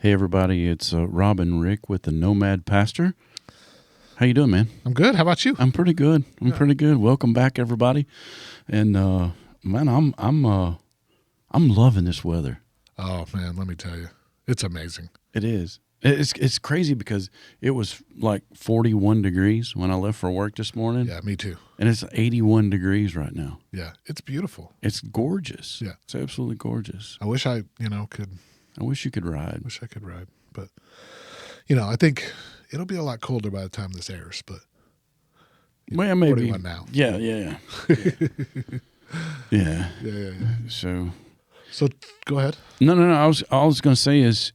Hey everybody, it's Rob and Rick with the Nomad Pastor. How you doing, man? I'm good. How about you? I'm pretty good. I'm pretty good. Welcome back, everybody. And man, I'm loving this weather. Oh man, let me tell you, it's amazing. It is. It's crazy because it was like 41 degrees when I left for work this morning. Yeah, me too. And it's 81 degrees right now. Yeah, it's beautiful. It's gorgeous. Yeah, it's absolutely gorgeous. I wish I could. I wish you could ride. Wish I could ride, but I think it'll be a lot colder by the time this airs. But well, maybe 41 now. Yeah. Yeah. Yeah. So go ahead. No. I was going to say is,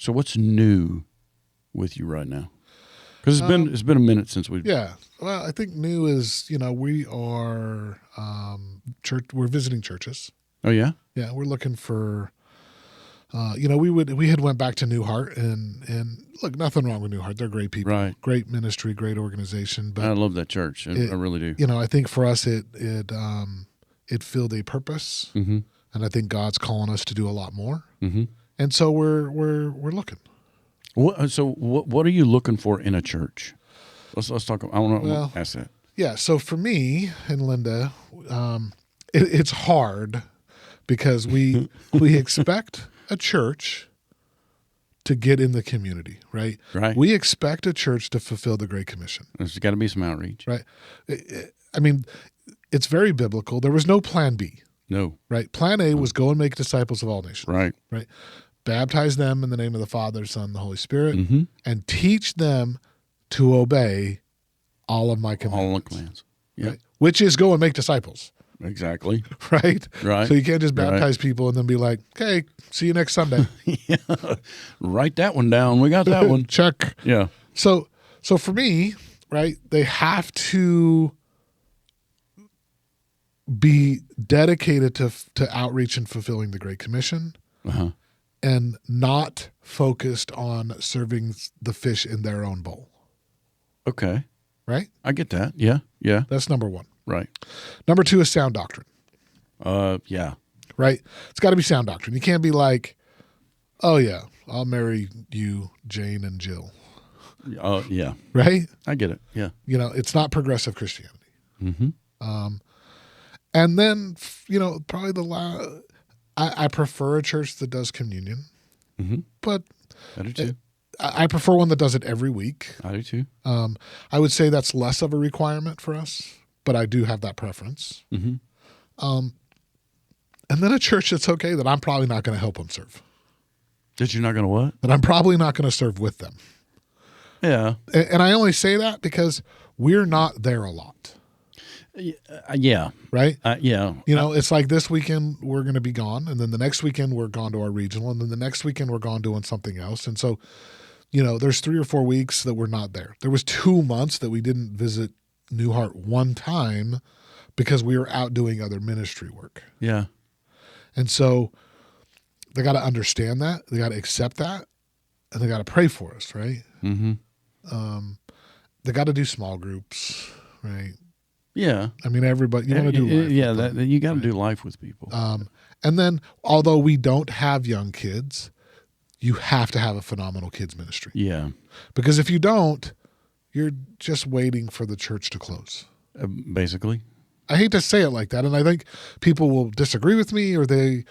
what's new with you right now? Because it's been a minute since we've. Yeah. Well, I think new is we are church. We're visiting churches. Oh yeah. Yeah, we're looking for. We had went back to New Heart and look, nothing wrong with New Heart. They're great people, Right? Great ministry, great organization. But I love that church. I really do. I think for us it filled a purpose, Mm-hmm. and I think God's calling us to do a lot more. Mm-hmm. And so we're looking. What are you looking for in a church? Let's talk. I want to ask that. Yeah. So for me and Linda, it's hard because we expect a church to get in the community, right? Right. We expect a church to fulfill the Great Commission. There's got to be some outreach. Right. I mean, it's very biblical. There was no plan B. No. Right. Plan A was go and make disciples of all nations. Right. Right. Baptize them in the name of the Father, Son, and the Holy Spirit, Mm-hmm. and teach them to obey all of my commandments. All the commands. Yeah. Right? Which is go and make disciples. Exactly. Right? Right. So you can't just baptize people and then be like, okay, see you next Sunday. Yeah. Write that one down. We got that one. Check. Yeah. So for me, right, they have to be dedicated to outreach and fulfilling the Great Commission, Uh-huh. and not focused on serving the fish in their own bowl. Okay. Right? I get that. Yeah. Yeah. That's number one. Right. Number two is sound doctrine. Yeah. Right? It's got to be sound doctrine. You can't be like, oh yeah, I'll marry you, Jane and Jill. Yeah. Right? I get it. Yeah. It's not progressive Christianity. Mm-hmm. And then, probably I prefer a church that does communion, Mm-hmm. but I do too. I prefer one that does it every week. I do too. I would say that's less of a requirement for us, but I do have that preference. Mm-hmm. And then a church that's okay that I'm probably not going to help them serve. That you're not going to what? That I'm probably not going to serve with them. Yeah. And I only say that because we're not there a lot. Yeah. Right? Yeah. It's like this weekend we're going to be gone, and then the next weekend we're gone to our regional, and then the next weekend we're gone doing something else. And so, there's 3 or 4 weeks that we're not there. There was 2 months that we didn't visit New Heart one time because we were out doing other ministry work. Yeah. And so they got to understand that. They got to accept that, and they got to pray for us, right? Mm-hmm. They got to do small groups, right? Yeah. I mean, everybody, you want to do life. Yeah, you got to do life with people. And then, although we don't have young kids, you have to have a phenomenal kids ministry. Yeah. Because if you don't, you're just waiting for the church to close. Basically. I hate to say it like that, and I think people will disagree with me, or they,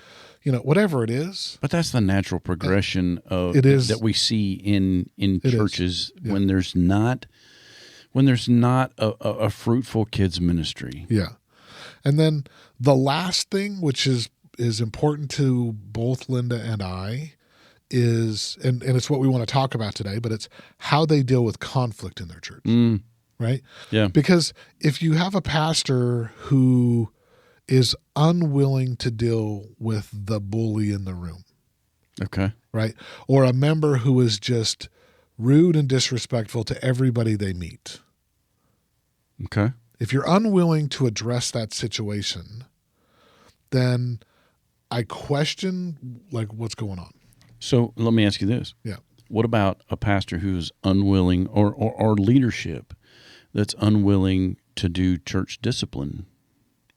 whatever it is. But that's the natural progression of it is, that we see in churches when there's not a fruitful kids ministry. Yeah. And then the last thing, which is important to both Linda and I, is, and it's what we want to talk about today, but it's how they deal with conflict in their church. Right? Yeah. Because if you have a pastor who is unwilling to deal with the bully in the room. Okay. Right? Or a member who is just rude and disrespectful to everybody they meet. Okay. If you're unwilling to address that situation, then I question what's going on. So let me ask you this. Yeah. What about a pastor who's unwilling or leadership that's unwilling to do church discipline,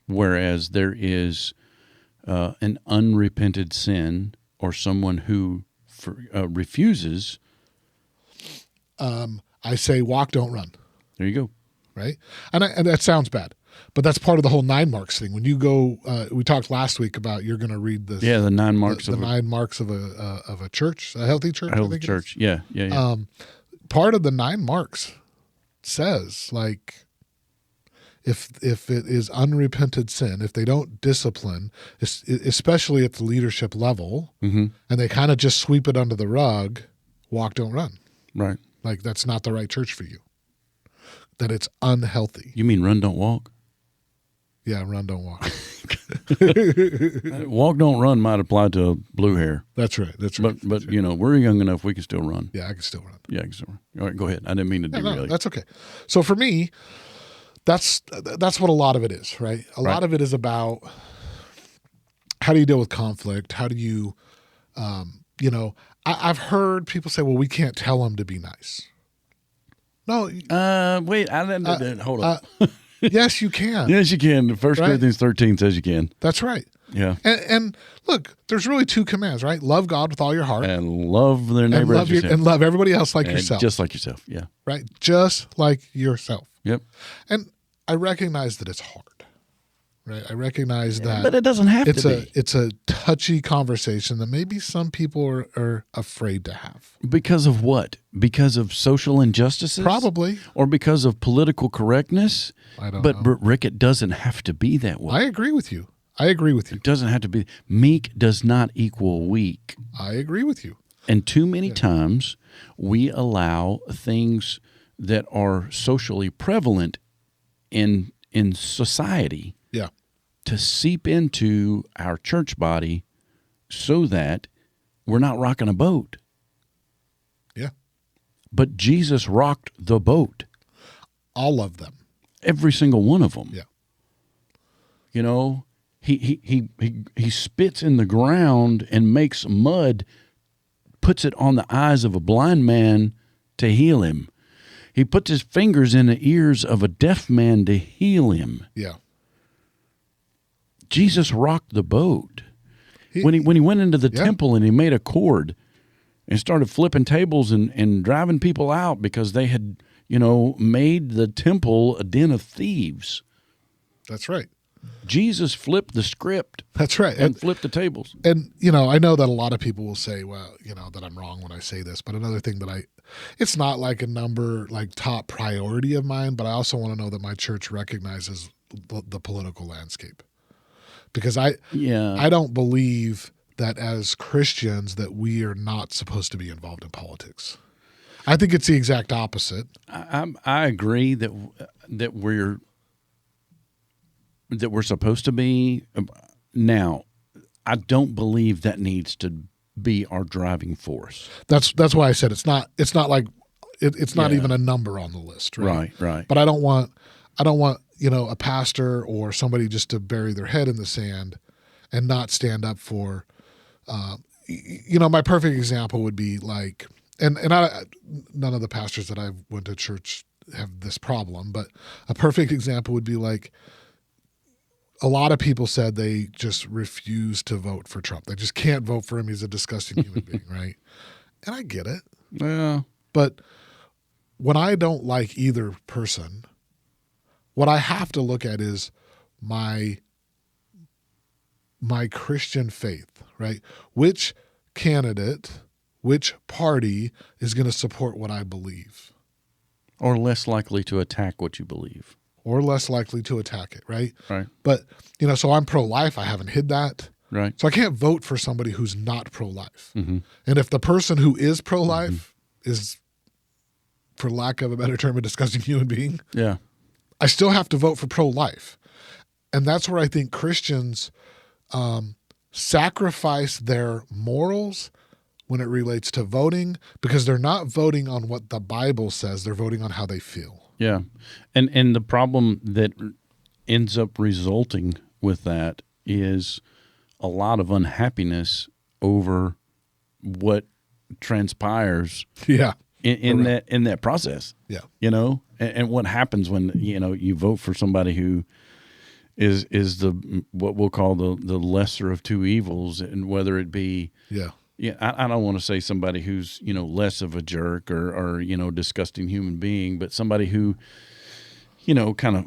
whereas there is an unrepented sin or someone who refuses, I say walk, don't run. there you go. Right? And that sounds bad, but that's part of the whole 9 marks thing. When you go, we talked last week about you're going to read this. Yeah, the 9 marks the 9 marks of a church, a healthy church. A healthy church. Yeah. Part of the 9 marks says like, if it is unrepented sin, if they don't discipline, especially at the leadership level, and they kind of just sweep it under the rug, walk, don't run. Right. Like that's not the right church for you. That it's unhealthy. You mean run, don't walk? Yeah, run, don't walk. Walk, don't run might apply to blue hair. That's right. That's right. But you know, we're young enough, we can still run. Yeah, I can still run. Yeah, I can still run. All right, go ahead. I didn't mean to derail you. That's okay. So for me, that's what a lot of it is, right? A lot of it is about how do you deal with conflict? How do you, I've heard people say, well, we can't tell them to be nice. No. Wait, I didn't. Hold on. Yes, you can. Yes, you can. 1 Corinthians 13 says you can. That's right. Yeah. And look, there's really 2 commands, right? Love God with all your heart. And love their neighbor as yourself. And love everybody else like yourself. Just like yourself, yeah. Right? Just like yourself. Yep. And I recognize that it's hard. Right? I recognize that. But it doesn't have to be. It's a touchy conversation that maybe some people are afraid to have. Because of what? Because of social injustices? Probably. Or because of political correctness? I don't know. But Rick, it doesn't have to be that way. I agree with you. It doesn't have to be. Meek does not equal weak. I agree with you. And too many times we allow things that are socially prevalent in society to seep into our church body so that we're not rocking a boat. Yeah. But Jesus rocked the boat. All of them. Every single one of them. Yeah. You know, he spits in the ground and makes mud, puts it on the eyes of a blind man to heal him. He puts his fingers in the ears of a deaf man to heal him. Yeah. Jesus rocked the boat. When he went into the temple and he made a cord and started flipping tables and driving people out because they had, made the temple a den of thieves. That's right. Jesus flipped the script. That's right. And flipped the tables. And, I know that a lot of people will say, well, that I'm wrong when I say this. But another thing that it's not like a number, like top priority of mine, but I also want to know that my church recognizes the political landscape. Because I don't believe that as Christians that we are not supposed to be involved in politics. I think it's the exact opposite. I agree that we're supposed to be. Now, I don't believe that needs to be our driving force. That's why I said it's not like it's not even a number on the list, right? Right. But I don't want a pastor or somebody just to bury their head in the sand and not stand up for my perfect example would be like and none of the pastors that I went to church have this problem, but a perfect example would be like a lot of people said they just refuse to vote for Trump. They just can't vote for him. He's a disgusting human being, right? And I get it. Yeah. But when I don't like either person, what I have to look at is my Christian faith, right? Which candidate, which party is going to support what I believe? Or less likely to attack what you believe. Or less likely to attack it, right? Right. But, so I'm pro-life. I haven't hid that. Right. So I can't vote for somebody who's not pro-life. Mm-hmm. And if the person who is pro-life is, for lack of a better term, a disgusting human being, I still have to vote for pro-life. And that's where I think Christians sacrifice their morals when it relates to voting because they're not voting on what the Bible says. They're voting on how they feel. Yeah. And the problem that ends up resulting with that is a lot of unhappiness over what transpires in that process. Yeah. And what happens when, you vote for somebody who is the what we'll call the lesser of two evils, and whether it be I don't want to say somebody who's less of a jerk or disgusting human being, but somebody who kind of.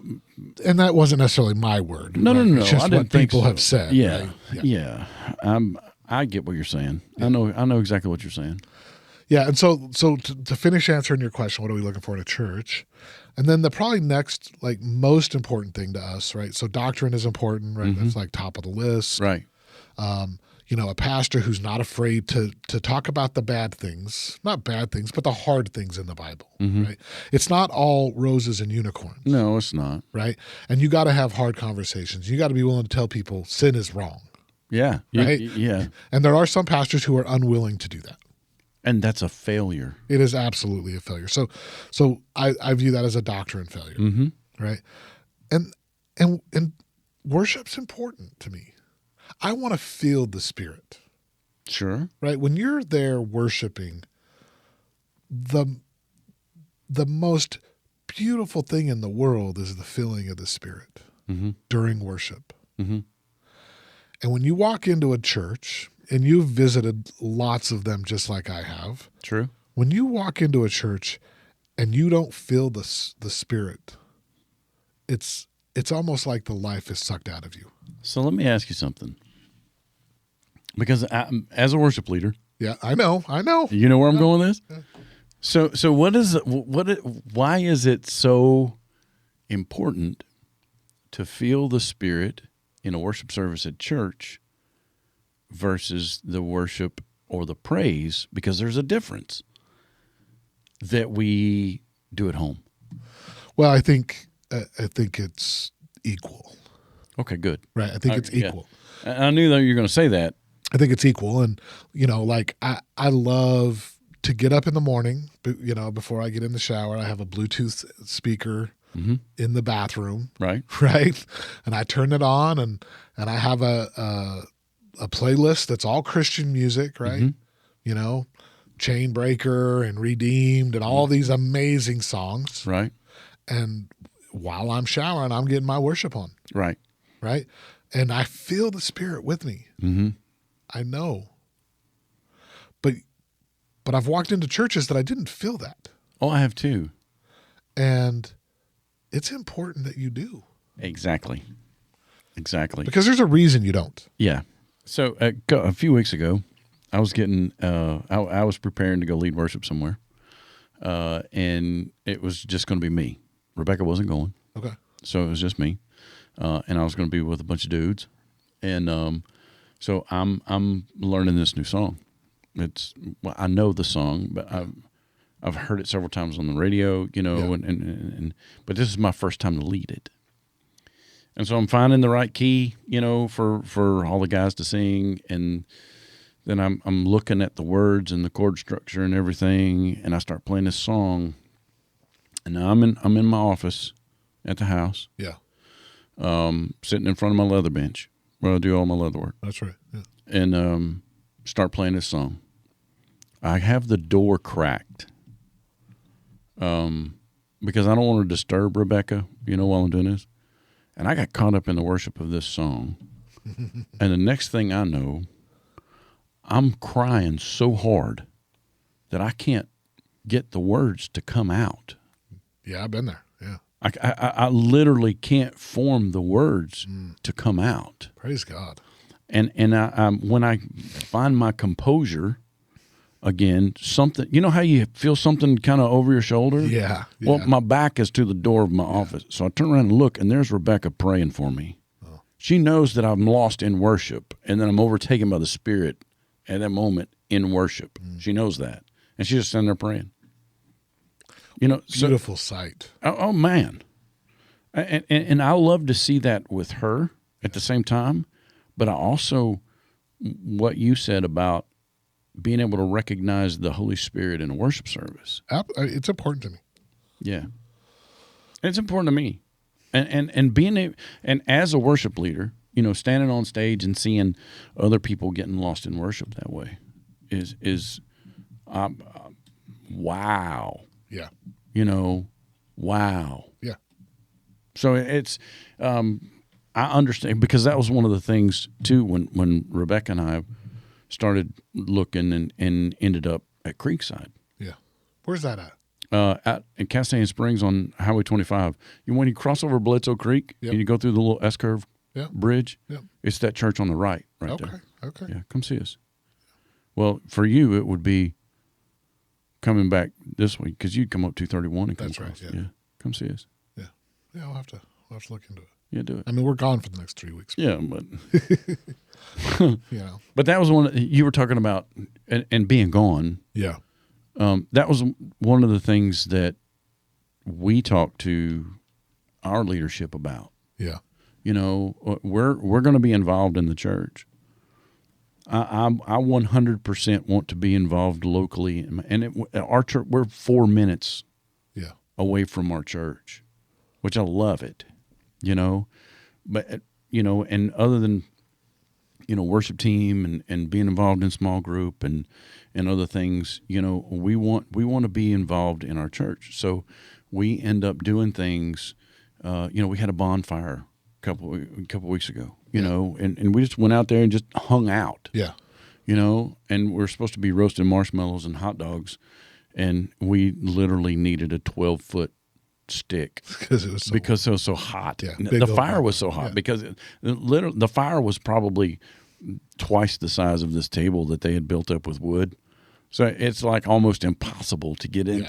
And that wasn't necessarily my word. No, right? no, no. It's just I didn't what think people so. have said. Yeah, right? yeah. I get what you're saying. Yeah. I know exactly what you're saying. Yeah, and so to finish answering your question, what are we looking for in a church? And then the probably next, most important thing to us, right? So doctrine is important, right? Mm-hmm. That's top of the list. Right. A pastor who's not afraid to talk about the bad things, not bad things, but the hard things in the Bible, Mm-hmm. right? It's not all roses and unicorns. No, it's not. Right? And you got to have hard conversations. You got to be willing to tell people sin is wrong. Yeah. Right? Yeah. And there are some pastors who are unwilling to do that. And that's a failure. It is absolutely a failure. So I view that as a doctrine failure. Mm-hmm. Right? And worship's important to me. I want to feel the Spirit. Sure. Right? When you're there worshiping, the most beautiful thing in the world is the feeling of the Spirit during worship. Mm-hmm. And when you walk into a church, and you've visited lots of them just like I have. True. When you walk into a church and you don't feel the Spirit, it's almost like the life is sucked out of you. So let me ask you something. Because as a worship leader, yeah, I know. You know where I'm going with this? Yeah. So why is it so important to feel the Spirit in a worship service at church versus the worship or the praise? Because there's a difference that we do at home. Well, I think it's equal. Okay, good. Right, I think it's equal. Yeah. I knew that you were going to say that. I think it's equal, and I love to get up in the morning. Before I get in the shower, I have a Bluetooth speaker in the bathroom. Right. Right, and I turn it on, and I have a playlist that's all Christian music. Right, Chain Breaker and Redeemed and all these amazing songs. Right, and while I'm showering, I'm getting my worship on. Right. Right, and I feel the Spirit with me. Mm-hmm. I know. But I've walked into churches that I didn't feel that. Oh, I have too. And it's important that you do. Exactly. Because there's a reason you don't. Yeah. So a few weeks ago, I was getting, I was preparing to go lead worship somewhere. And it was just going to be me. Rebecca wasn't going. Okay. So it was just me. And I was going to be with a bunch of dudes. And, so I'm learning this new song. I know the song, but I've heard it several times on the radio, and but this is my first time to lead it. And so I'm finding the right key, for all the guys to sing, and then I'm looking at the words and the chord structure and everything, and I start playing this song. And now I'm in my office at the house. Yeah. Sitting in front of my leather bench where I do all my leather work. That's right. Yeah. And start playing this song. I have the door cracked because I don't want to disturb Rebecca, while I'm doing this. And I got caught up in the worship of this song. And the next thing I know, I'm crying so hard that I can't get the words to come out. Yeah, I've been there. Yeah. I literally can't form the words to come out. Praise God. And I when I find my composure again, something, how you feel something kind of over your shoulder? Yeah. Well, my back is to the door of my office. So I turn around and look, and there's Rebecca praying for me. Oh. She knows that I'm lost in worship, and that I'm overtaken by the Spirit at that moment in worship. She knows that. And she's just sitting there praying. Beautiful sight. Oh man. And I love to see that with her at the same time. But I also, what you said about being able to recognize the Holy Spirit in a worship service. It's important to me. Yeah. It's important to me. And as a worship leader, standing on stage and seeing other people getting lost in worship that way is wow. Yeah. Wow. Yeah. So it's, I I understand, because that was one of the things too when Rebecca and I started looking and ended up at Creekside. Yeah. Where's that at? At in Castaigne Springs on Highway 25. When you cross over Bledsoe Creek and you go through the little S-curve bridge, it's that church on the right there. Okay. Yeah, come see us. Well, for you, it would be coming back this week, because you'd come up 231 and come across. Right, yeah. Come see us. Yeah. Yeah, I'll have to look into it. Yeah, do it. I mean, we're gone for the next 3 weeks. Yeah, but you know. But that was one you were talking about, and being gone. Yeah. That was one of the things that we talked to our leadership about. Yeah. You know, we're going to be involved in the church. I 100% want to be involved locally, and our church, we're 4 minutes away from our church, which I love it. You know, but and other than worship team and being involved in small group and other things, we want to be involved in our church. So we end up doing things. We had a bonfire a couple weeks ago. And we just went out there and just hung out. Yeah. And we're supposed to be roasting marshmallows and hot dogs, and we literally needed a 12-foot stick because it was so hot. Yeah, the fire was so hot because the fire was probably twice the size of this table that they had built up with wood. So it's like almost impossible to get in,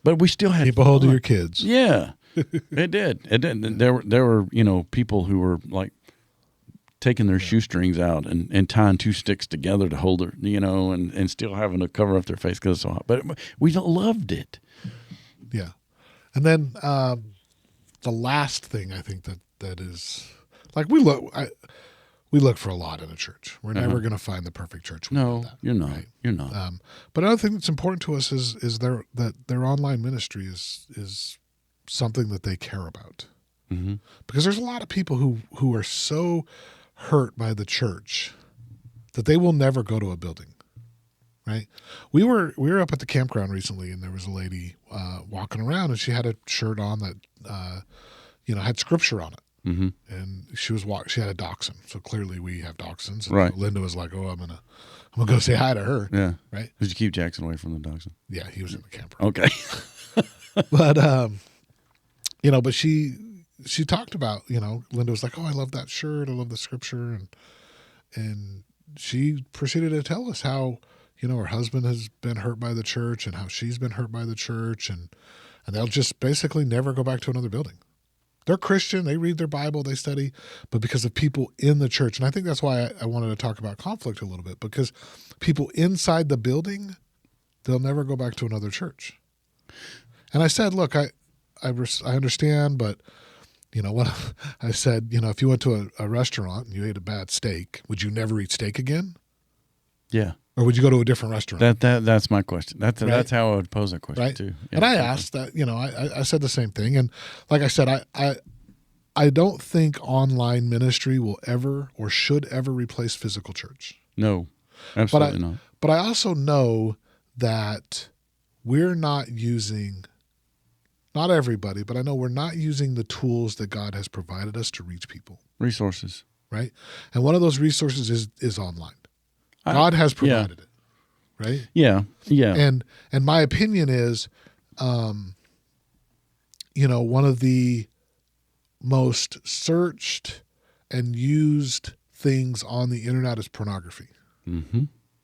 but we still had keep a hold of your kids. Yeah, it did. There were people who were like taking their shoestrings out and tying two sticks together to hold her, and still having to cover up their face because it's so hot. But we loved it. Yeah. And then the last thing I think that is like we look for a lot in a church. We're never going to find the perfect church. No, you're not. Right? You're not. But another thing that's important to us is their online ministry is something that they care about. Mm-hmm. Because there's a lot of people who are so hurt by the church that they will never go to a building. Right. We were up at the campground recently, and there was a lady walking around, and she had a shirt on that, had scripture on it. Mm-hmm. And she had a dachshund. So clearly we have dachshunds. And right. So Linda was like, "Oh, I'm gonna go say hi to her." Yeah. Right. Did you keep Jackson away from the dachshund? Yeah, he was in the campground. Okay. But but she talked about, Linda was like, "Oh, I love that shirt. I love the scripture," and she proceeded to tell us how, her husband has been hurt by the church and how she's been hurt by the church, and they'll just basically never go back to another building. They're Christian, they read their Bible, they study, but because of people in the church, and I think that's why I wanted to talk about conflict a little bit, because people inside the building, they'll never go back to another church. And I said, look, I understand, but what I said, if you went to a restaurant and you ate a bad steak, would you never eat steak again? Yeah. Or would you go to a different restaurant? That's my question. That's how I would pose that question right? too. Yeah. And I asked that, I said the same thing. And like I said, I don't think online ministry will ever or should ever replace physical church. No, absolutely not. But I also know that we're not using, not everybody, but I know we're not using the tools that God has provided us to reach people. Resources. Right? And one of those resources is online. God has provided it, right? Yeah, yeah. And my opinion is, one of the most searched and used things on the internet is pornography. Mm-hmm.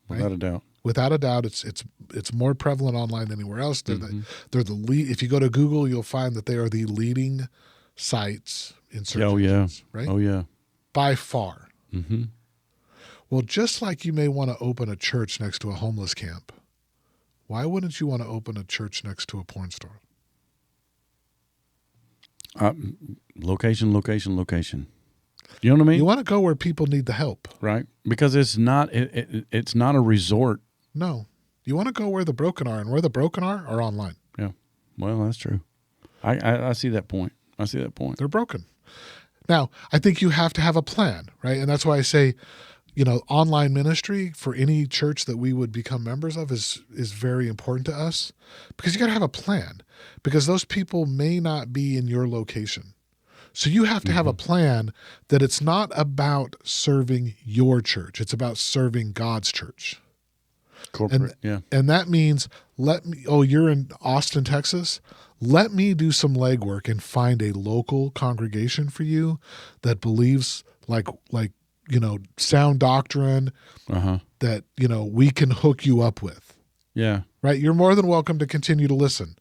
Without right? a doubt. Without a doubt, it's more prevalent online than anywhere else. They're the lead. If you go to Google, you'll find that they are the leading sites in search engines. Right? Oh yeah. By far. Mm-hmm. Well, just like you may want to open a church next to a homeless camp, why wouldn't you want to open a church next to a porn store? Location. You know what I mean? You want to go where people need the help. Right. Because it's not a resort. No. You want to go where the broken are, and where the broken are online. Yeah. Well, that's true. I see that point. They're broken. Now, I think you have to have a plan, right? And that's why I say, online ministry for any church that we would become members of is very important to us, because you got to have a plan, because those people may not be in your location. So you have to have a plan that it's not about serving your church. It's about serving God's church. Corporate, And that means you're in Austin, Texas. Let me do some legwork and find a local congregation for you that believes like sound doctrine that, we can hook you up with. Yeah. Right. You're more than welcome to continue to listen,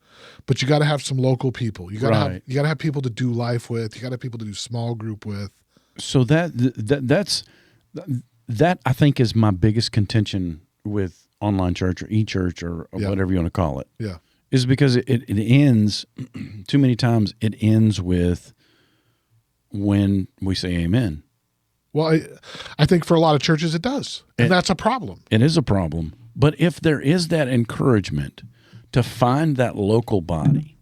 but you got to have some local people. You got to have people to do life with. You got to have people to do small group with. So that I think is my biggest contention with online church or e-church or whatever you want to call it. Yeah. Is because it ends too many times. It ends with when we say amen. Well, I think for a lot of churches it does, and that's a problem. It is a problem. But if there is that encouragement to find that local body,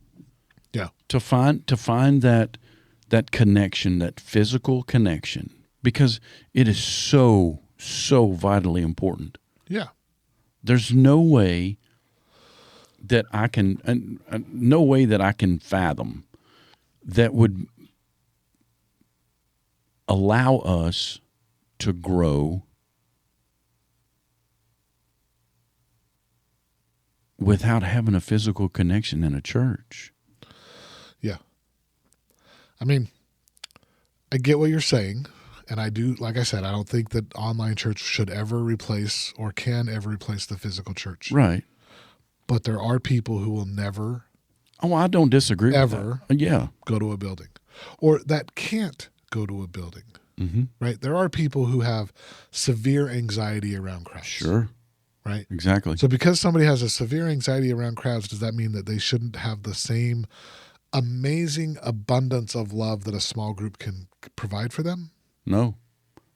to find that connection, that physical connection, because it is so vitally important. Yeah. There's no way that I can fathom that would allow us to grow without having a physical connection in a church. Yeah. I mean, I get what you're saying. And I do, like I said, I don't think that online church should ever replace or can ever replace the physical church. Right. But there are people who will never. Oh, I don't disagree ever with that. Yeah. Go to a building. Or that can't go to a building. Mm-hmm. Right? There are people who have severe anxiety around crowds. Sure. Right? Exactly. So because somebody has a severe anxiety around crowds, does that mean that they shouldn't have the same amazing abundance of love that a small group can provide for them? No.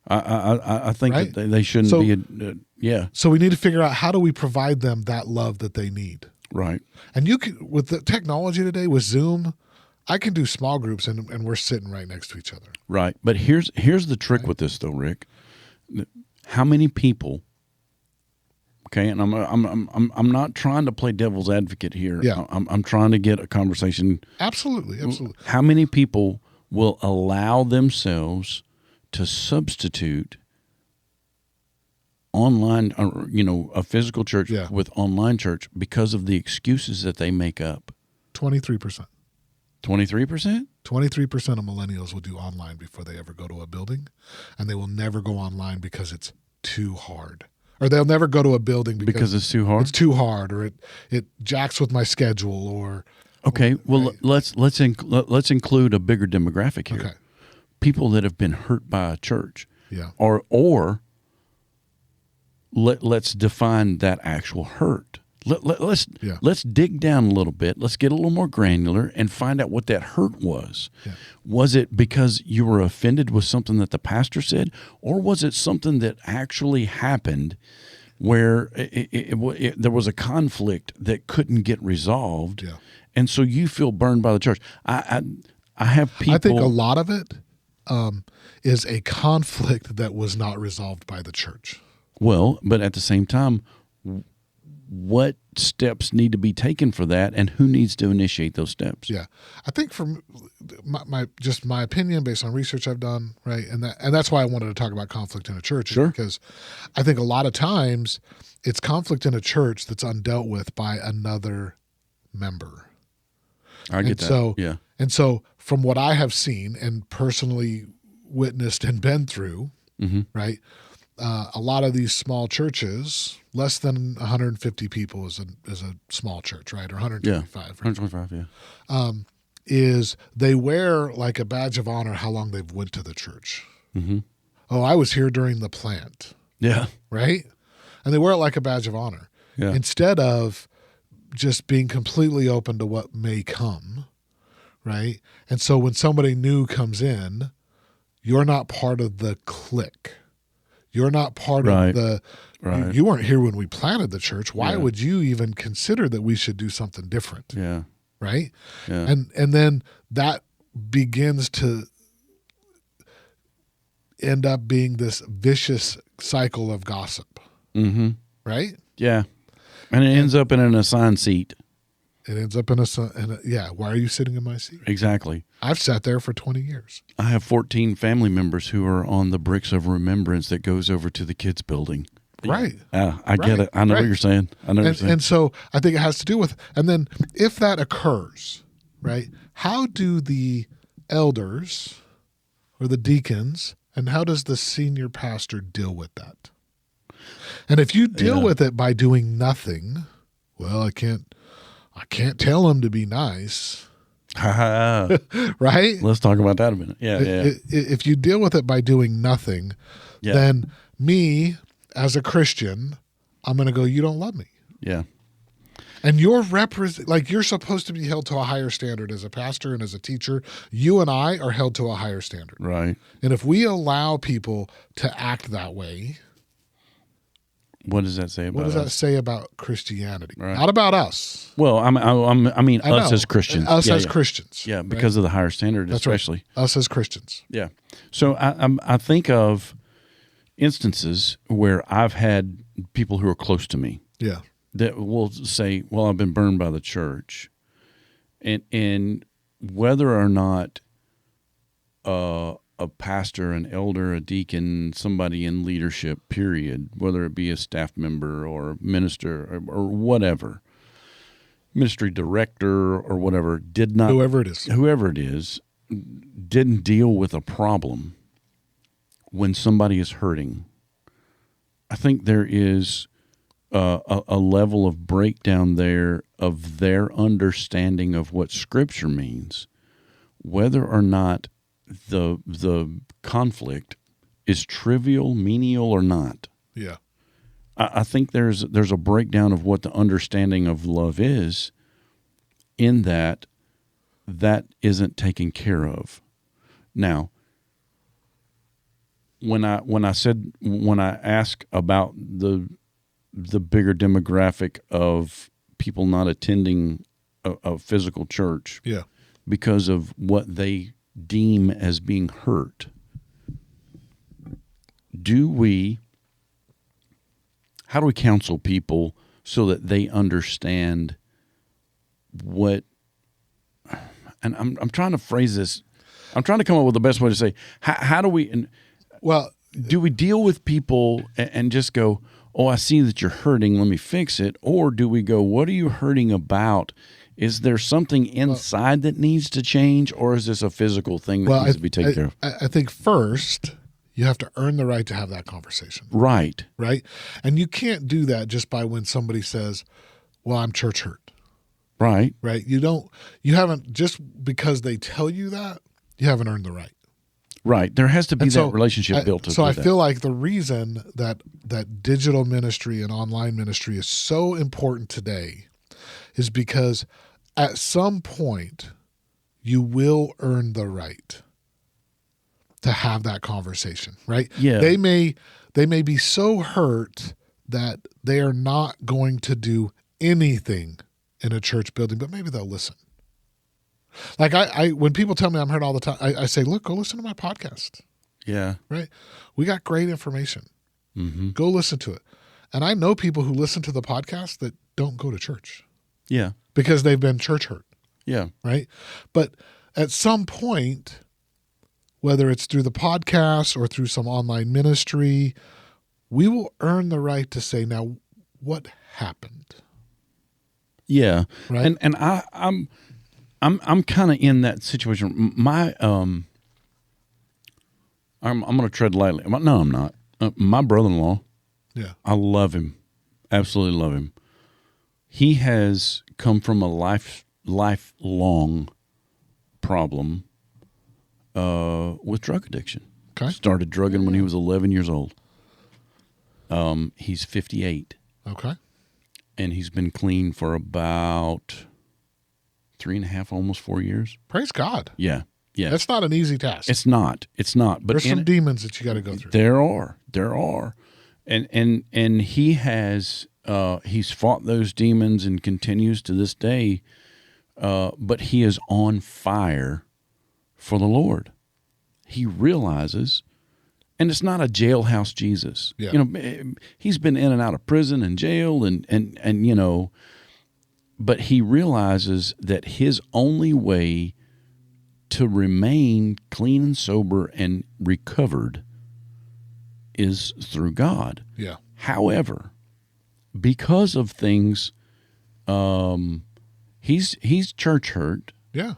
I think that they shouldn't be. Yeah. So we need to figure out, how do we provide them that love that they need? Right. And you can, with the technology today, with Zoom, I can do small groups and we're sitting right next to each other. Right. But here's the trick with this though, Rick. How many people? Okay, and I'm not trying to play devil's advocate here. Yeah. I'm trying to get a conversation. Absolutely. How many people will allow themselves to substitute online, or, a physical church with online church because of the excuses that they make up? 23%. 23%? 23% of millennials will do online before they ever go to a building, and they will never go online because it's too hard. Or they'll never go to a building because it's too hard. It's too hard, or it jacks with my schedule, or okay. Well, let's include a bigger demographic here. Okay. People that have been hurt by a church. Yeah. Or let's define that actual hurt. Let's dig down a little bit. Let's get a little more granular and find out what that hurt was. Yeah. Was it because you were offended with something that the pastor said, or was it something that actually happened where there was a conflict that couldn't get resolved, and so you feel burned by the church? I have people. I think a lot of it is a conflict that was not resolved by the church. Well, but at the same time, what steps need to be taken for that, and who needs to initiate those steps? Yeah, I think from my opinion, based on research I've done, right, and that's why I wanted to talk about conflict in a church, sure, because I think a lot of times it's conflict in a church that's undealt with by another member. I get that. So, yeah, and so from what I have seen and personally witnessed and been through, right. A lot of these small churches, less than 150 people is a small church, right? Or 125. Yeah, 125, yeah. Is they wear like a badge of honor how long they've went to the church. Mm-hmm. Oh, I was here during the plant. Yeah. Right? And they wear it like a badge of honor. Yeah. Instead of just being completely open to what may come, right? And so when somebody new comes in, you're not part of the clique. You're not part of the, you weren't here when we planted the church. Why would you even consider that we should do something different? Yeah. Right? Yeah. And then that begins to end up being this vicious cycle of gossip. Mm-hmm. Right? Yeah. And it ends up in an assigned seat. It ends up in yeah. Why are you sitting in my seat? Exactly. I've sat there for 20 years. I have 14 family members who are on the bricks of remembrance that goes over to the kids' building. Right. I get it. I know what you're saying. I know what you're saying. And so I think it has to do with, and then if that occurs, right, how do the elders or the deacons and how does the senior pastor deal with that? And if you deal with it by doing nothing, well, I can't tell him to be nice. Right? Let's talk about that a minute. Yeah. If you deal with it by doing nothing, then me as a Christian, I'm going to go, you don't love me. Yeah. And you're you're supposed to be held to a higher standard as a pastor and as a teacher. You and I are held to a higher standard. Right. And if we allow people to act that way, what does that say about us? What does that say about Christianity? Right. Not about us. Well, I mean us as Christians. Us as Christians. Yeah, because of the higher standard, That's especially. Right. Us as Christians. Yeah. So I think of instances where I've had people who are close to me. Yeah. That will say, well, I've been burned by the church. And whether or not a pastor, an elder, a deacon, somebody in leadership, period, whether it be a staff member or minister or whatever, ministry director or whatever, whoever it is, didn't deal with a problem when somebody is hurting. I think there is a level of breakdown there of their understanding of what Scripture means, whether or not the conflict is trivial, menial, or not. Yeah, I think there's a breakdown of what the understanding of love is, in that isn't taken care of. Now, when I ask about the bigger demographic of people not attending a physical church, yeah, because of what they deem as being hurt, how do we counsel people so that they understand what? And I'm trying to phrase this. I'm trying to come up with the best way to say how do we? Do we deal with people and just go, oh, I see that you're hurting, let me fix it? Or do we go, what are you hurting about? Is there something inside that needs to change, or is this a physical thing that needs to be taken care of? I think first you have to earn the right to have that conversation. Right. Right? And you can't do that just by when somebody says, well, I'm church hurt. Right. Right? You haven't, just because they tell you that, you haven't earned the right. Right. There has to be that relationship built up. So I feel like the reason that digital ministry and online ministry is so important today is because at some point you will earn the right to have that conversation, right? Yeah. They may be so hurt that they are not going to do anything in a church building, but maybe they'll listen. Like I when people tell me I'm hurt all the time, I say, look, go listen to my podcast. Yeah. Right? We got great information. Mm-hmm. Go listen to it. And I know people who listen to the podcast that don't go to church. Yeah. Because they've been church hurt. Yeah. Right? But at some point, whether it's through the podcast or through some online ministry, we will earn the right to say, now, what happened? Yeah. Right? And I'm kind of in that situation. I'm going to tread lightly. No, I'm not. My brother-in-law, yeah, I love him. Absolutely love him. He has come from a lifelong problem with drug addiction. Okay. Started drugging when he was 11 years old. He's 58. Okay. And he's been clean for about 3.5, almost 4 years. Praise God. Yeah. Yeah. That's not an easy task. It's not. But there's some demons that you got to go through. There are. And he has he's fought those demons and continues to this day. But he is on fire for the Lord. He realizes, and it's not a jailhouse Jesus. Yeah. You know, he's been in and out of prison and jail and you know, But he realizes that his only way to remain clean and sober and recovered is through God. Yeah. However, because of things, he's church hurt. Yeah,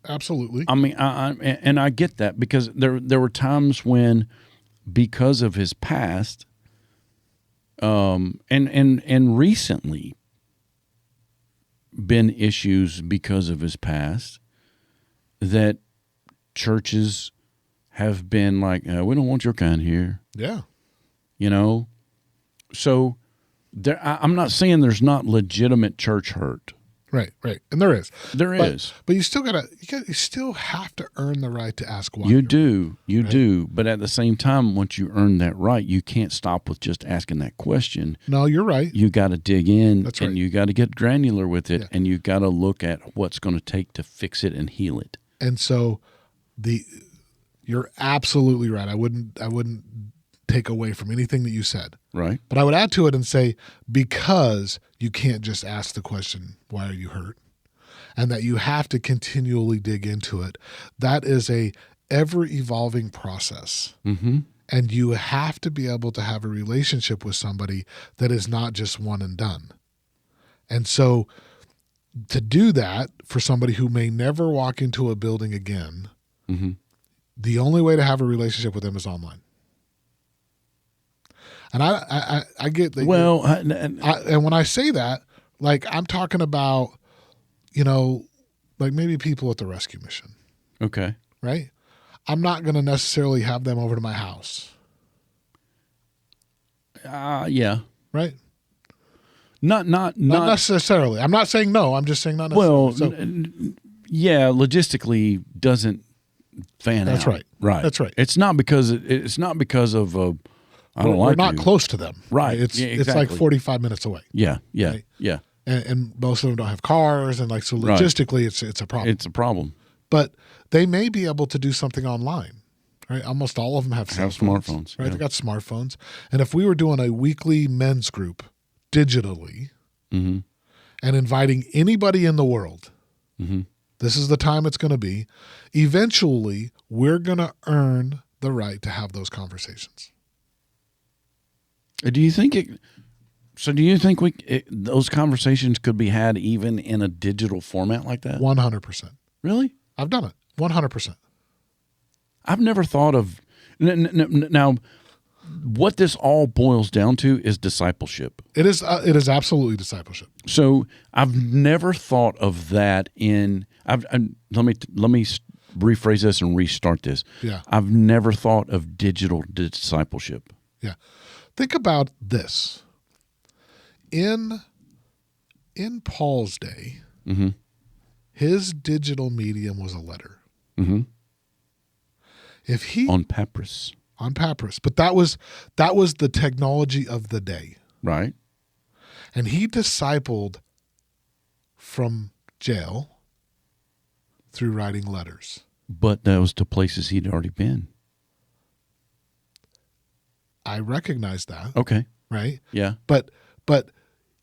absolutely. I mean, I get that, because there were times when, because of his past, and recently been issues because of his past, that churches have been like, we don't want your kind here. Yeah. So I'm not saying there's not legitimate church hurt. Right. And there is. But you still you still have to earn the right to ask why. You do. But at the same time, once you earn that right, you can't stop with just asking that question. No, you're right. You got to dig in. That's right. And you got to get granular with it, and you got to look at what's going to take to fix it and heal it. And so you're absolutely right. I wouldn't take away from anything that you said. Right. But I would add to it and say, because you can't just ask the question, why are you hurt? And that you have to continually dig into it. That is a ever evolving process. Mm-hmm. And you have to be able to have a relationship with somebody that is not just one and done. And so to do that for somebody who may never walk into a building again, mm-hmm. the only way to have a relationship with them is online. And I get that. Well, and when I say that, like, I'm talking about, like maybe people at the rescue mission. Okay. Right? I'm not going to necessarily have them over to my house. Yeah. Right? Not necessarily. I'm not saying no. I'm just saying not necessarily. Well, yeah, logistically doesn't fan out. That's right. Right. That's right. It's not because I don't like we're not you. close to them. Right. It's like 45 minutes away. Yeah. Right? Yeah. And most of them don't have cars, and so logistically it's a problem. It's a problem. But they may be able to do something online. Right? Almost all of them have smartphones. Right? Yeah. They got smartphones. And if we were doing a weekly men's group digitally, mm-hmm. and inviting anybody in the world, mm-hmm. this is the time it's going to be. Eventually, we're going to earn the right to have those conversations. Do you think those conversations could be had even in a digital format like that? 100%. Really? I've done it. 100%. I've never thought of now. What this all boils down to is discipleship. It is absolutely discipleship. So I've never thought of that let me rephrase this and restart this. Yeah. I've never thought of digital discipleship. Yeah. Think about this. In Paul's day, mm-hmm. his digital medium was a letter. Mm-hmm. On papyrus, but that was the technology of the day, right? And he discipled from jail through writing letters. But that was to places he'd already been. I recognize that. Okay. Right? Yeah. But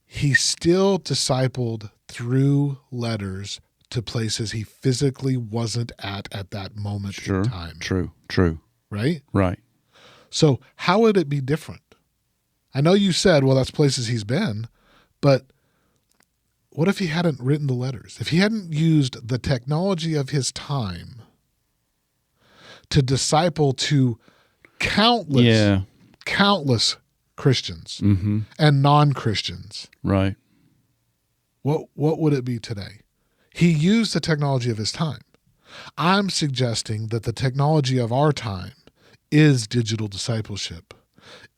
he still discipled through letters to places he physically wasn't at that moment in time. True. Right? Right. So how would it be different? I know you said, well, that's places he's been, but what if he hadn't written the letters? If he hadn't used the technology of his time to disciple to countless Christians mm-hmm. and non-Christians, right? What would it be today? He used the technology of his time. I'm suggesting that the technology of our time is digital discipleship,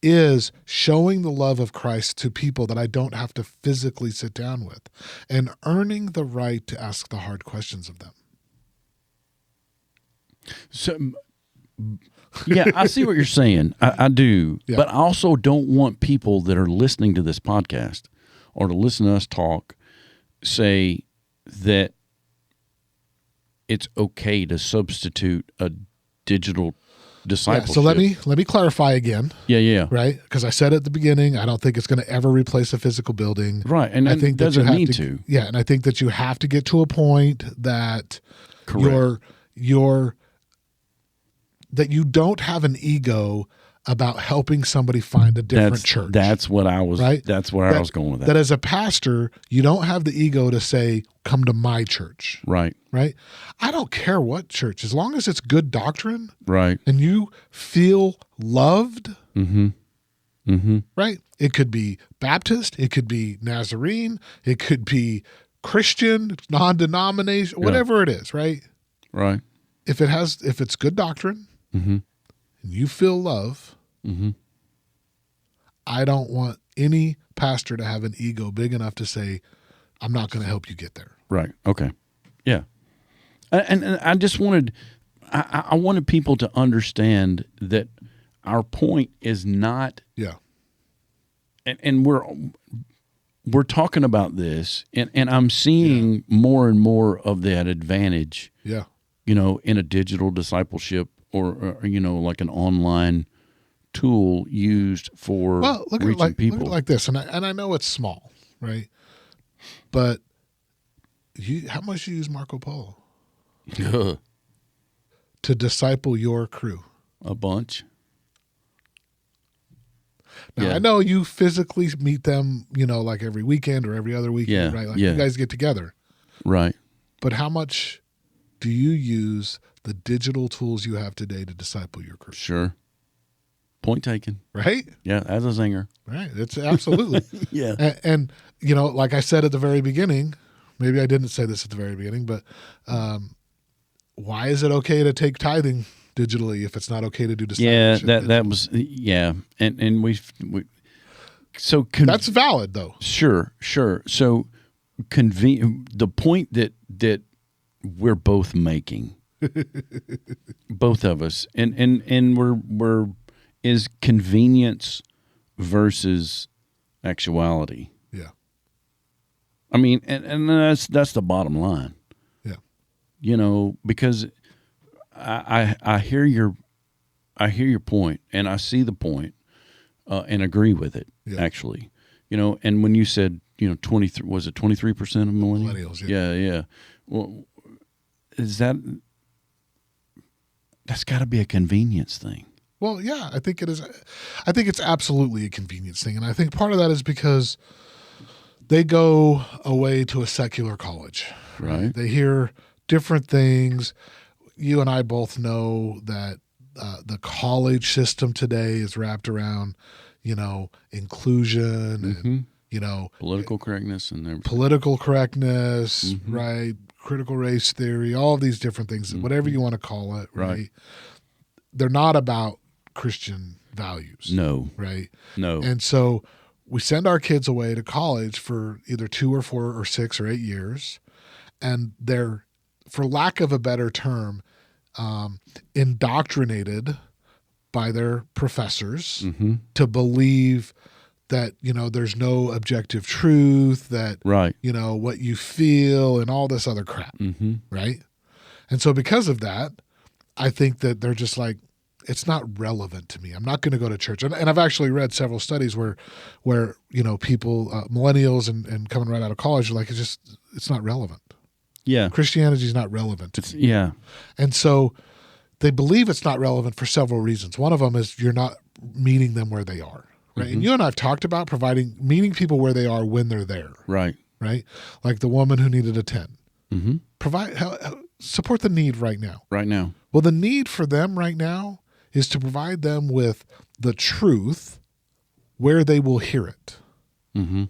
is showing the love of Christ to people that I don't have to physically sit down with, and earning the right to ask the hard questions of them. So, yeah, I see what you're saying. I do. Yeah. But I also don't want people that are listening to this podcast or to listen to us talk say that it's okay to substitute a digital discipleship. So let me clarify again. Yeah. Right, because I said at the beginning, I don't think it's going to ever replace a physical building. Right, and I think it doesn't need to. Yeah, and I think that you have to get to a point that Correct. that you don't have an ego about helping somebody find a different church. That's what I was. Right. That's where I was going with that. That as a pastor, you don't have the ego to say, "Come to my church." Right. Right. I don't care what church, as long as it's good doctrine. Right. And you feel loved. Mm-hmm. Mm-hmm. Right. It could be Baptist. It could be Nazarene. It could be Christian, non-denomination, whatever it is. Right. Right. If it's good doctrine, mm-hmm. and you feel love, mm-hmm. I don't want any pastor to have an ego big enough to say, "I'm not going to help you get there." Right. Okay. Yeah. And I just wanted, I wanted people to understand that our point is not. Yeah. And we're talking about this, and I'm seeing more and more of that advantage. Yeah. In a digital discipleship or like an online tool used for reaching people. Look at it like this, and I know it's small, right? But how much you use Marco Polo to disciple your crew? A bunch. Now, I know you physically meet them, like every weekend or every other weekend, right? Like you guys get together. Right. But how much do you use the digital tools you have today to disciple your crew? Sure. Point taken. Right? Yeah, as a singer. Right. It's absolutely. Yeah. And like I said at the very beginning, maybe I didn't say this at the very beginning, but why is it okay to take tithing digitally if it's not okay to do discipleship? Yeah, that was and we so that's valid though. Sure. So the point that we're both making, both of us, and we're is convenience versus actuality. Yeah. I mean, and that's the bottom line. Yeah. Because I hear your point, and I see the point, and agree with it. Yeah. Actually, and when you said 23, was it 23% of millennials? Yeah. Well, that's got to be a convenience thing. Well, yeah, I think it is. I think it's absolutely a convenience thing, and I think part of that is because they go away to a secular college. Right. They hear different things. You and I both know that the college system today is wrapped around, inclusion and, political correctness and everything. Political correctness, right? Critical race theory, all of these different things, whatever you want to call it, right? They're not about Christian values. No. Right? No. And so we send our kids away to college for either 2 or 4 or 6 or 8 years, and they're, for lack of a better term, indoctrinated by their professors to believe that, there's no objective truth, that, what you feel and all this other crap, right? And so because of that, I think that they're just like, it's not relevant to me. I'm not going to go to church. And I've actually read several studies where people, millennials and coming right out of college are like, it's not relevant. Yeah. Christianity is not relevant to me. Yeah. And so they believe it's not relevant for several reasons. One of them is you're not meeting them where they are, right? And you and I have talked about meeting people where they are when they're there. Right. Right? Like the woman who needed a tent. Support the need right now. Right now. Well, the need for them right now is to provide them with the truth where they will hear it. And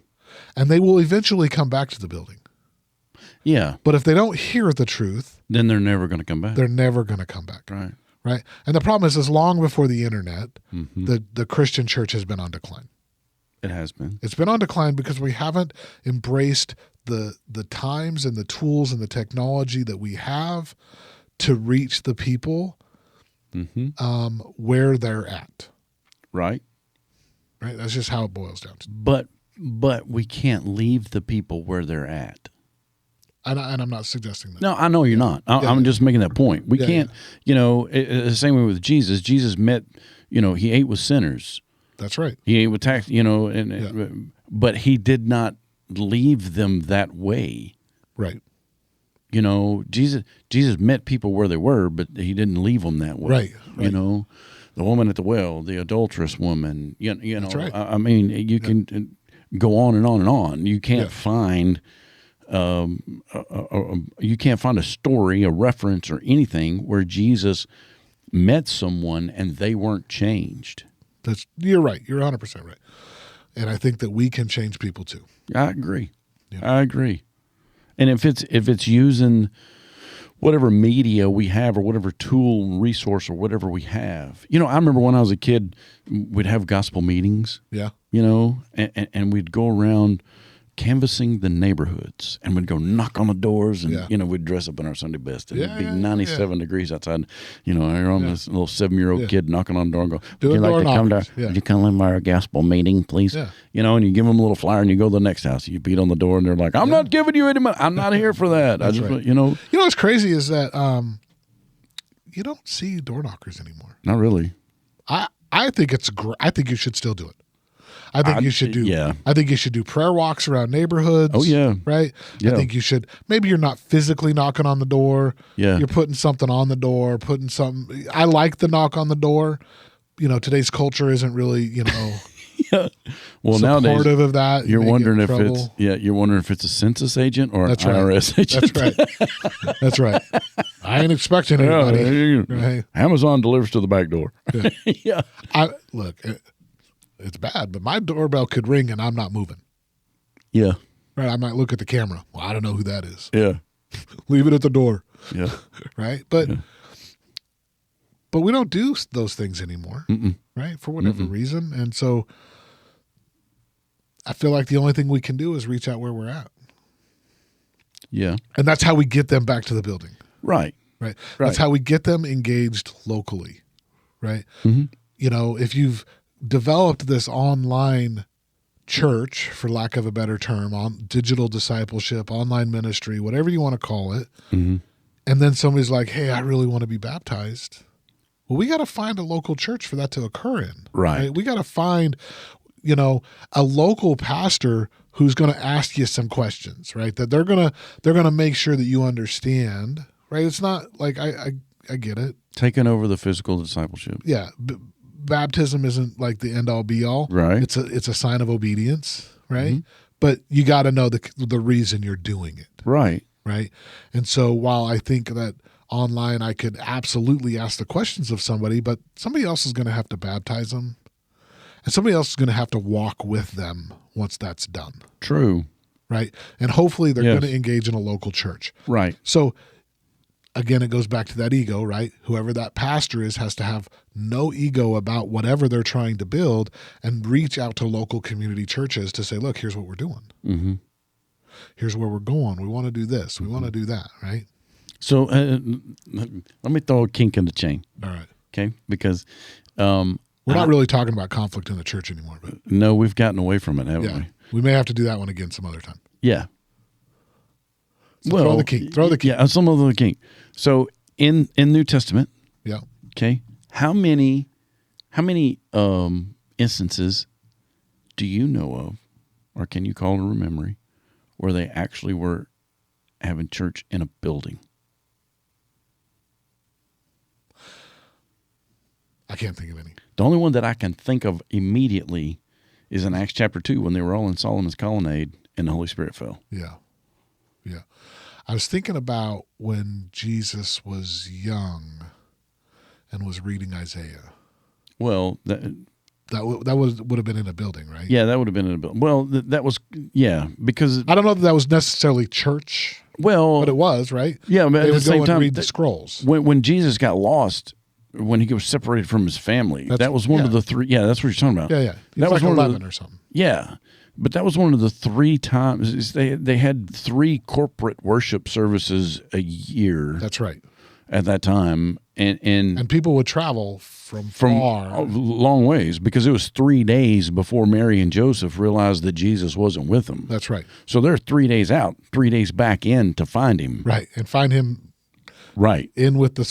they will eventually come back to the building. Yeah. But if they don't hear the truth, then they're never going to come back. They're never going to come back. Right. Right. And the problem is long before the internet, the Christian church has been on decline. It has been. It's been on decline because we haven't embraced the times and the tools and the technology that we have to reach the people where they're at. Right. Right. That's just how it boils down to. But we can't leave the people where they're at. And I'm not suggesting that. No, I know you're not. I'm just making that point. We can't, the same way with Jesus. Jesus met, he ate with sinners. That's right. He ate with tax, but he did not leave them that way. Right. Jesus met people where they were, but he didn't leave them that way. Right. The woman at the well, the adulterous woman, That's right. I mean, you can go on and on and on. You can't find you can't find a story, a reference, or anything where Jesus met someone and they weren't changed. You're right. You're 100% right. And I think that we can change people too. I agree. Yeah. I agree. And if it's using whatever media we have or whatever tool, resource, or whatever we have. I remember when I was a kid, we'd have gospel meetings. Yeah. And we'd go around canvassing the neighborhoods, and we'd go knock on the doors, and we'd dress up in our Sunday best. And it'd be 97 degrees outside. You're on this little 7-year-old kid knocking on the door and go, would you like to come to? Would you come to our gospel meeting, please? Yeah. And you give them a little flyer, and you go to the next house. And you beat on the door, and they're like, I'm not giving you any money. I'm not here for that. I just, what's crazy is that you don't see door knockers anymore. Not really. I think it's great. I think you should still do it. I think you should do. Yeah. I think you should do prayer walks around neighborhoods. Oh yeah. Right. Yeah. I think you should. Maybe you're not physically knocking on the door. Yeah. You're putting something on the door. Putting something. I like the knock on the door. Today's culture isn't really yeah. Well, supportive nowadays, of that. You're wondering if it's You're wondering if it's a census agent or an IRS agent. That's right. That's right. I ain't expecting anybody. Right? Amazon delivers to the back door. Yeah. Look. It's bad, but my doorbell could ring and I'm not moving. Yeah. Right. I might look at the camera. Well, I don't know who that is. Yeah. Leave it at the door. Yeah. Right. But we don't do those things anymore. Right. For whatever reason. And so I feel like the only thing we can do is reach out where we're at. Yeah. And that's how we get them back to the building. Right. Right. That's how we get them engaged locally. Right. If you've developed this online church, for lack of a better term, on digital discipleship, online ministry, whatever you want to call it, and then somebody's like, hey, I really want to be baptized. Well, we got to find a local church for that to occur in. Right. We got to find, a local pastor who's going to ask you some questions, right? That they're going to make sure that you understand, right? It's not like I get it. Taking over the physical discipleship. Yeah. Baptism isn't like the end all be all. Right. It's a sign of obedience, right? But you got to know the reason you're doing it. Right. Right. And so while I think that online I could absolutely ask the questions of somebody, but somebody else is going to have to baptize them, and somebody else is going to have to walk with them once that's done. True. Right. And hopefully they're going to engage in a local church. Right. So again, it goes back to that ego, right? Whoever that pastor is has to have no ego about whatever they're trying to build and reach out to local community churches to say, look, here's what we're doing. Here's where we're going. We want to do this. We want to do that, right? So let me throw a kink in the chain. All right. Okay? Because we're not really talking about conflict in the church anymore. But no, we've gotten away from it, haven't we? We may have to do that one again some other time. Yeah. So throw the kink. Yeah, some of the kink. So in New Testament, okay, how many instances do you know of, or can you call to memory, where they actually were having church in a building? I can't think of any. The only one that I can think of immediately is in Acts chapter 2 when they were all in Solomon's colonnade and the Holy Spirit fell. Yeah. Yeah. I was thinking about when Jesus was young and was reading Isaiah. Well, that would have been in a building, right? Yeah, that would have been in a building. Well, that was, because I don't know that was necessarily church. Well, but it was, right? Yeah, but they at would the same go time, and read the scrolls. When Jesus got lost, when he was separated from his family, that was one of the three. Yeah, that's what you're talking about. Yeah. That was like one 11 or something. Yeah. But that was one of the 3 times they had 3 corporate worship services a year. That's right. At that time, And people would travel from far. Long ways, because it was 3 days before Mary and Joseph realized that Jesus wasn't with them. That's right. So they're 3 days out, 3 days back in to find him. Right, and find him right in with the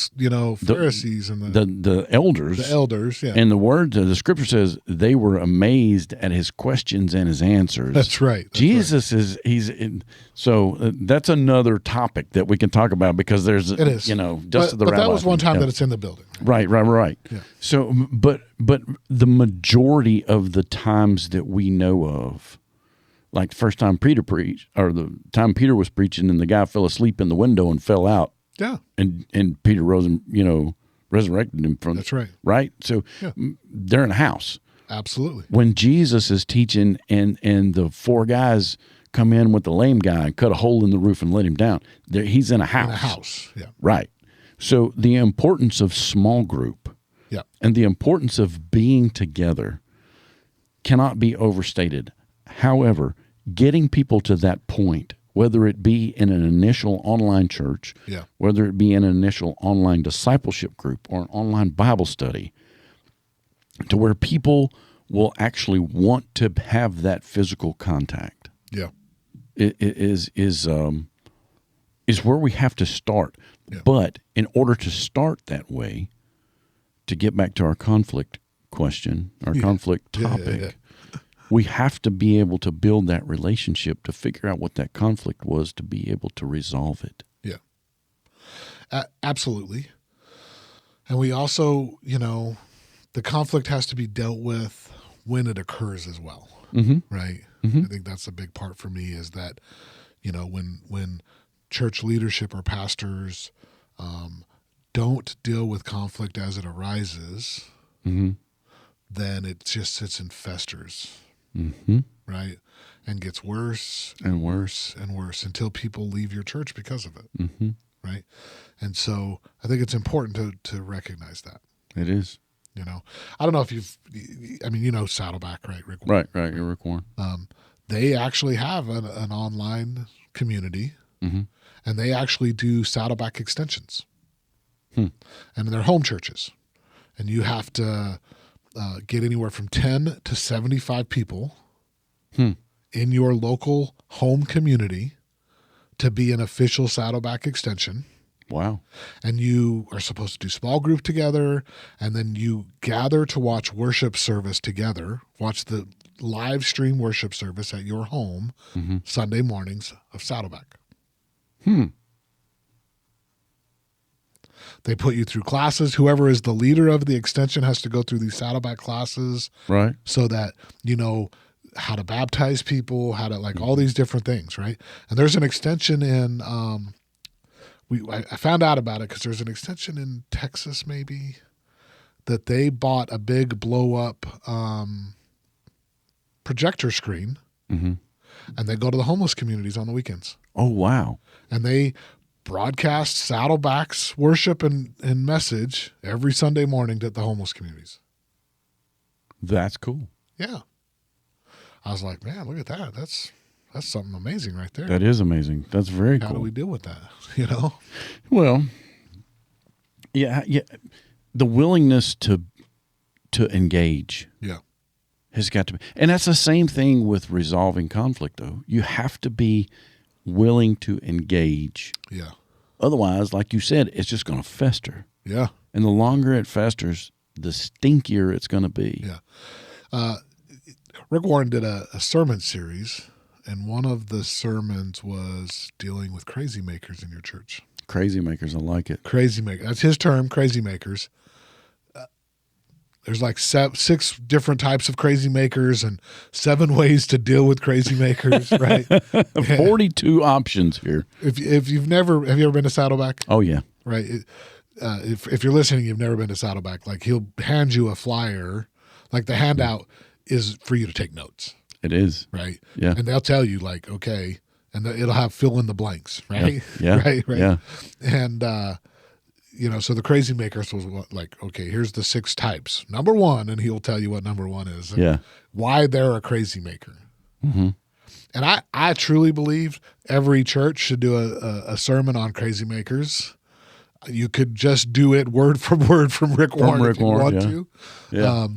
Pharisees and the elders. The elders, yeah. And the scripture says they were amazed at his questions and his answers. That's right. Jesus is so that's another topic that we can talk about, because there's it is. But that was one time that it's in the building. Right. Yeah. So but the majority of the times that we know of, like the first time Peter preached, or the time Peter was preaching and the guy fell asleep in the window and fell out. Yeah. And Peter rose and, resurrected him from. That's right. Right. So they're in a house. Absolutely. When Jesus is teaching and the 4 guys come in with the lame guy and cut a hole in the roof and let him down, he's in a house. In a house. Yeah. Right. So the importance of small group. Yeah. And the importance of being together cannot be overstated. However, getting people to that point, whether it be in an initial online church, whether it be in an initial online discipleship group or an online Bible study, to where people will actually want to have that physical contact. Yeah. Is where we have to start. Yeah. But in order to start that way, to get back to our conflict question, our conflict topic, we have to be able to build that relationship to figure out what that conflict was, to be able to resolve it. Yeah. Absolutely. And we also, the conflict has to be dealt with when it occurs as well. Mm-hmm. Right? Mm-hmm. I think that's a big part for me, is that, when church leadership or pastors don't deal with conflict as it arises, then it just sits and festers. Mm-hmm. Right? And gets worse and worse and worse until people leave your church because of it. Mm-hmm. Right? And so I think it's important to recognize that. It is. I don't know if Saddleback, right? Rick Warren. Right. You're Rick Warren. They actually have an online community, and they actually do Saddleback extensions. And they're home churches. And you have to get anywhere from 10 to 75 people in your local home community to be an official Saddleback extension. Wow. And you are supposed to do small group together, and then you gather to watch worship service together, watch the live stream worship service at your home Sunday mornings of Saddleback. They put you through classes. Whoever is the leader of the extension has to go through these Saddleback classes. Right. So that you know how to baptize people, how to all these different things, right? And there's an extension in I found out about it because there's an extension in Texas maybe that they bought a big blow up projector screen and they go to the homeless communities on the weekends. Oh, wow. And they broadcast Saddleback's worship and message every Sunday morning at the homeless communities. That's cool. Yeah. I was like, man, look at that. That's something amazing right there. That is amazing. That's very cool. How do we deal with that? Well, yeah. The willingness to engage. Yeah. Has got to be. And that's the same thing with resolving conflict, though. You have to be willing to engage. Yeah. Otherwise, like you said, it's just going to fester. Yeah. And the longer it festers, the stinkier it's going to be. Yeah. Rick Warren did a sermon series, and one of the sermons was dealing with crazy makers in your church. Crazy makers, I like it. Crazy makers. That's his term, crazy makers. There's like 6 different types of crazy makers and 7 ways to deal with crazy makers, right? 42 options here. Have you ever been to Saddleback? Oh, yeah. Right. If you're listening, you've never been to Saddleback. Like he'll hand you a flyer, like the handout is for you to take notes. It is. Right. Yeah. And they'll tell you like, okay, and it'll have fill in the blanks, right? Yeah. Right. Yeah. And, so the crazy makers was like, okay, here's the 6 types. Number 1, and he'll tell you what number 1 is. Yeah. Why they're a crazy maker. Mm-hmm. And I truly believe every church should do a sermon on crazy makers. You could just do it word from Rick Warren if you want to. Yeah.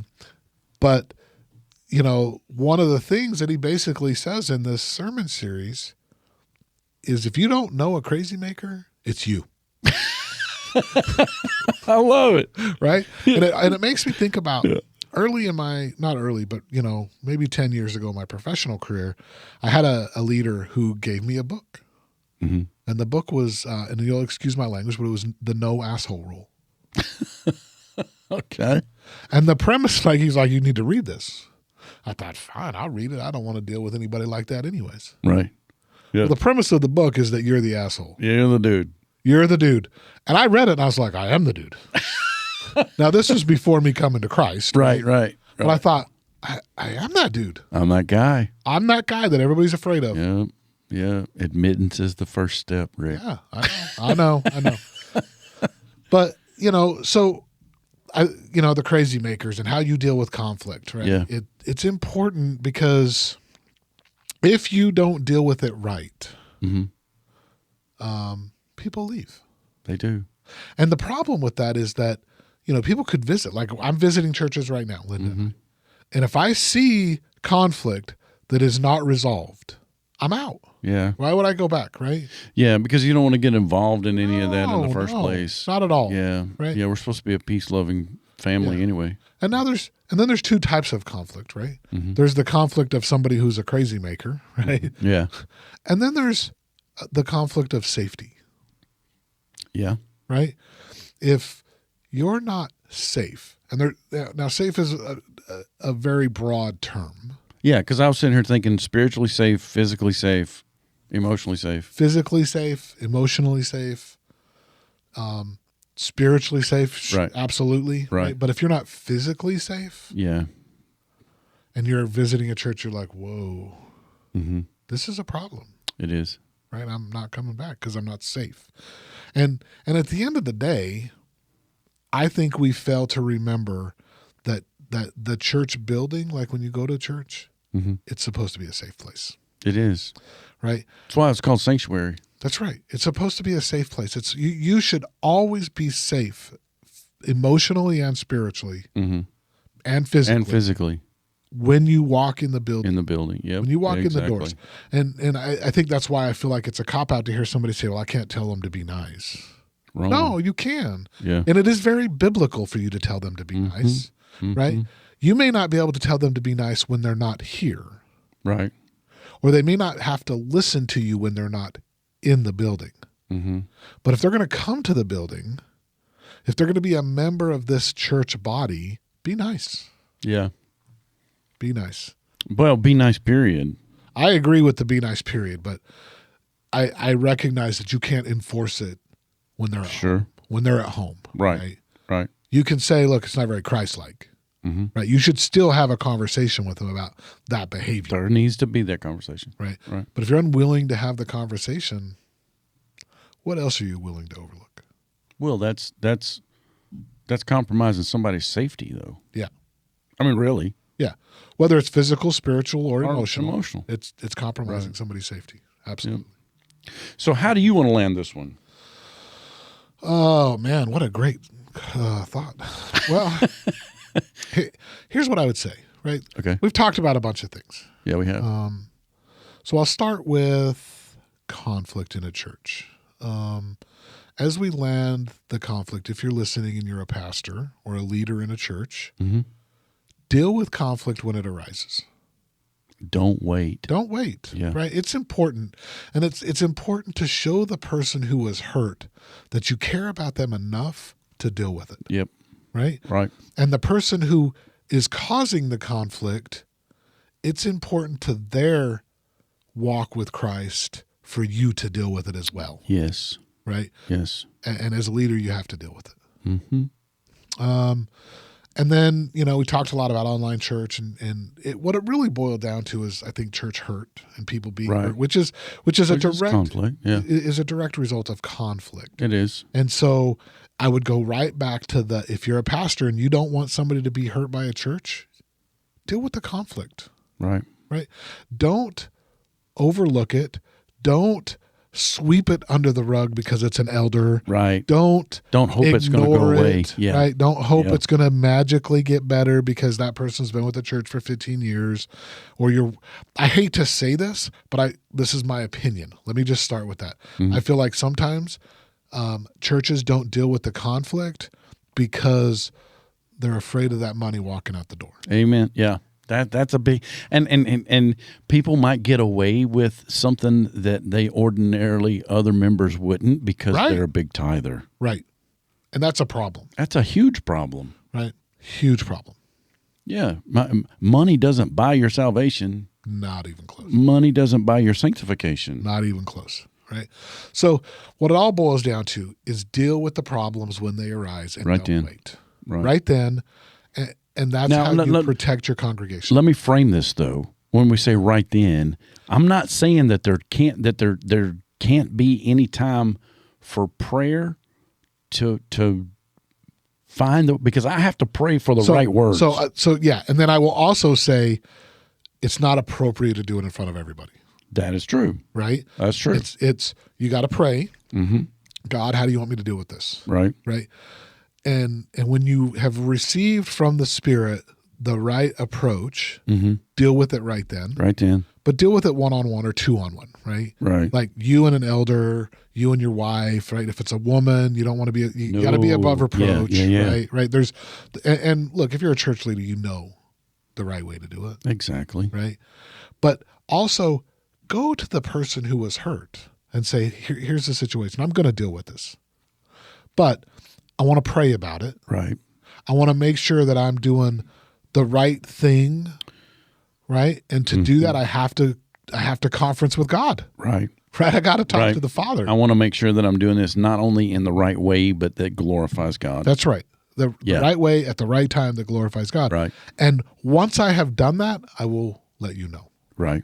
But, one of the things that he basically says in this sermon series is if you don't know a crazy maker, it's you. I love it. Right? And it makes me think about early in my, not early, but, maybe 10 years ago in my professional career, I had a leader who gave me a book. Mm-hmm. And the book was, and you'll excuse my language, but it was the no asshole rule. Okay. And the premise, he's like, you need to read this. I thought, fine, I'll read it. I don't want to deal with anybody like that anyways. Right. Yeah. Well, the premise of the book is that you're the asshole. You're the dude. You're the dude. And I read it and I was like, I am the dude. Now, this was before me coming to Christ. Right. But I thought, I am that dude. I'm that guy. I'm that guy that everybody's afraid of. Yeah. Admittance is the first step, Rick. Yeah, I know. But, so, the crazy makers and how you deal with conflict, right? Yeah. It's important because if you don't deal with it right, people leave. They do. And the problem with that is that, people could visit. Like I'm visiting churches right now, Linda. And if I see conflict that is not resolved, I'm out. Yeah. Why would I go back, right? Yeah, because you don't want to get involved in any of that in the first place. Not at all. Yeah. Right? Yeah, we're supposed to be a peace-loving family anyway. And then there's two types of conflict, right? There's the conflict of somebody who's a crazy maker, right? Yeah. And then there's the conflict of safety. Yeah. Right? If you're not safe, and now safe is a very broad term. Yeah, because I was sitting here thinking spiritually safe, physically safe, emotionally safe. Physically safe, emotionally safe, spiritually safe, right. Absolutely. Right. But if you're not physically safe, yeah, and you're visiting a church, you're like, whoa, this is a problem. It is. Right? I'm not coming back because I'm not safe. And at the end of the day, I think we fail to remember that the church building, like when you go to church, it's supposed to be a safe place. It is. Right? That's why it's called sanctuary. That's right. It's supposed to be a safe place. It's you should always be safe emotionally and spiritually and physically. When you walk in the building. Yeah. When you walk in the doors. And I think that's why I feel like it's a cop-out to hear somebody say, well, I can't tell them to be nice. Wrong. No, you can. Yeah. And it is very biblical for you to tell them to be nice, right? You may not be able to tell them to be nice when they're not here. Right. Or they may not have to listen to you when they're not in the building. But if they're going to come to the building, if they're going to be a member of this church body, be nice. Yeah. Be nice. Well, be nice, period. I agree with the be nice, period, but I recognize that you can't enforce it when they're at home. When they're at home. Right. You can say, look, it's not very Christ-like. Right. You should still have a conversation with them about that behavior. There needs to be that conversation. Right. But if you're unwilling to have the conversation, what else are you willing to overlook? Well, that's compromising somebody's safety, though. Yeah. I mean, really. Yeah. Whether it's physical, spiritual, or emotional. It's compromising somebody's safety. Absolutely. Yep. So how do you want to land this one? Oh, man, what a great thought. Well, here's what I would say, right? Okay. We've talked about a bunch of things. Yeah, we have. So I'll start with conflict in a church. As we land the conflict, if you're listening and you're a pastor or a leader in a church, deal with conflict when it arises. Don't wait. Don't wait. Yeah. Right? It's important. And it's important to show the person who was hurt that you care about them enough to deal with it. Yep. Right? Right. And the person who is causing the conflict, it's important to their walk with Christ for you to deal with it as well. Yes. Right? Yes. And as a leader, you have to deal with it. And then, we talked a lot about online church and what it really boiled down to is, I think, church hurt and people being hurt, which is a direct conflict. Yeah. Is a direct result of conflict. It is. And so I would go right back to if you're a pastor and you don't want somebody to be hurt by a church, deal with the conflict. Right. Right. Don't overlook it. Don't sweep it under the rug because it's an elder. Right. Don't hope it's going to go away. Yeah. Right. Don't hope it's going to magically get better because that person's been with the church for 15 years, or I hate to say this, but this is my opinion. Let me just start with that. Mm-hmm. I feel like sometimes churches don't deal with the conflict because they're afraid of that money walking out the door. Amen. Yeah. That's a big, and people might get away with something that they ordinarily other members wouldn't because they're a big tither. Right. And that's a problem. That's a huge problem. Right. Huge problem. Yeah. Money doesn't buy your salvation. Not even close. Money doesn't buy your sanctification. Not even close. Right. So what it all boils down to is deal with the problems when they arise and don't wait. Right then. And that's how you protect your congregation. Let me frame this though. When we say right then, I'm not saying that there can't be any time for prayer to find because I have to pray for the right words. So yeah, and then I will also say it's not appropriate to do it in front of everybody. That is true. Right? That's true. It's you got to pray. Mm-hmm. God, how do you want me to deal with this? Right. Right. And when you have received from the Spirit the right approach, deal with it right then. Right then. But deal with it one-on-one or two-on-one, right? Right. Like you and an elder, you and your wife, right? If it's a woman, you don't want to be, you got to be above reproach, right? Right. And look, if you're a church leader, you know the right way to do it. Exactly. Right. But also go to the person who was hurt and say, here's the situation. I'm going to deal with this. But I want to pray about it. Right. I want to make sure that I'm doing the right thing, right? And to do that, I have to conference with God. Right. Right. I got to talk to the Father. I want to make sure that I'm doing this not only in the right way, but that glorifies God. That's right. The right way at the right time that glorifies God. Right. And once I have done that, I will let you know. Right.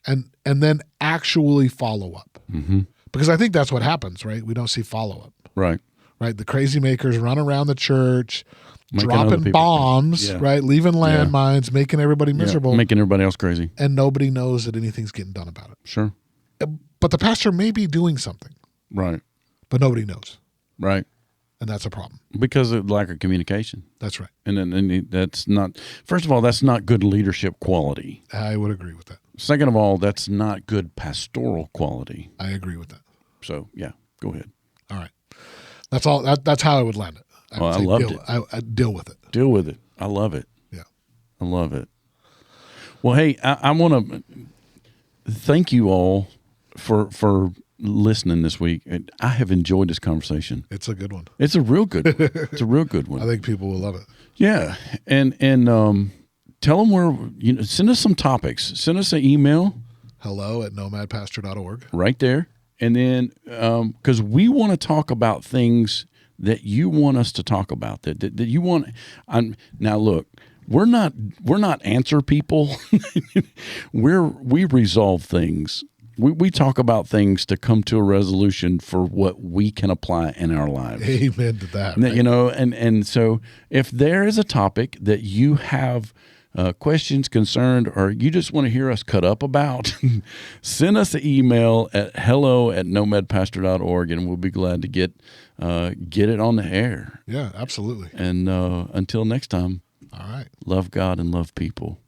And then actually follow up. Mm-hmm. Because I think that's what happens, right? We don't see follow up. Right. Right. The crazy makers run around the church, dropping bombs, right? Leaving landmines, making everybody miserable. Making everybody else crazy. And nobody knows that anything's getting done about it. Sure. But the pastor may be doing something. Right. But nobody knows. Right. And that's a problem. Because of lack of communication. That's right. And that's not, first of all, that's not good leadership quality. I would agree with that. Second of all, that's not good pastoral quality. I agree with that. So, yeah, go ahead. All right. That's all. That's how I would land it. I loved it. I deal with it. Deal with it. I love it. Yeah. I love it. Well, hey, I want to thank you all for listening this week. I have enjoyed this conversation. It's a good one. It's a real good one. It's a real good one. I think people will love it. Yeah. And tell them where, send us some topics. Send us an email. hello@nomadpastor.org. Right there. And then, because we want to talk about things that you want us to talk about, that you want. Now, look, we're not answer people. we resolve things. We talk about things to come to a resolution for what we can apply in our lives. Amen to that. Right? And so if there is a topic that you have questions, concerned, or you just want to hear us cut up about, send us an email at hello@nomadpastor.org, and we'll be glad to get it on the air. Yeah, absolutely. And until next time, all right. love God and love people.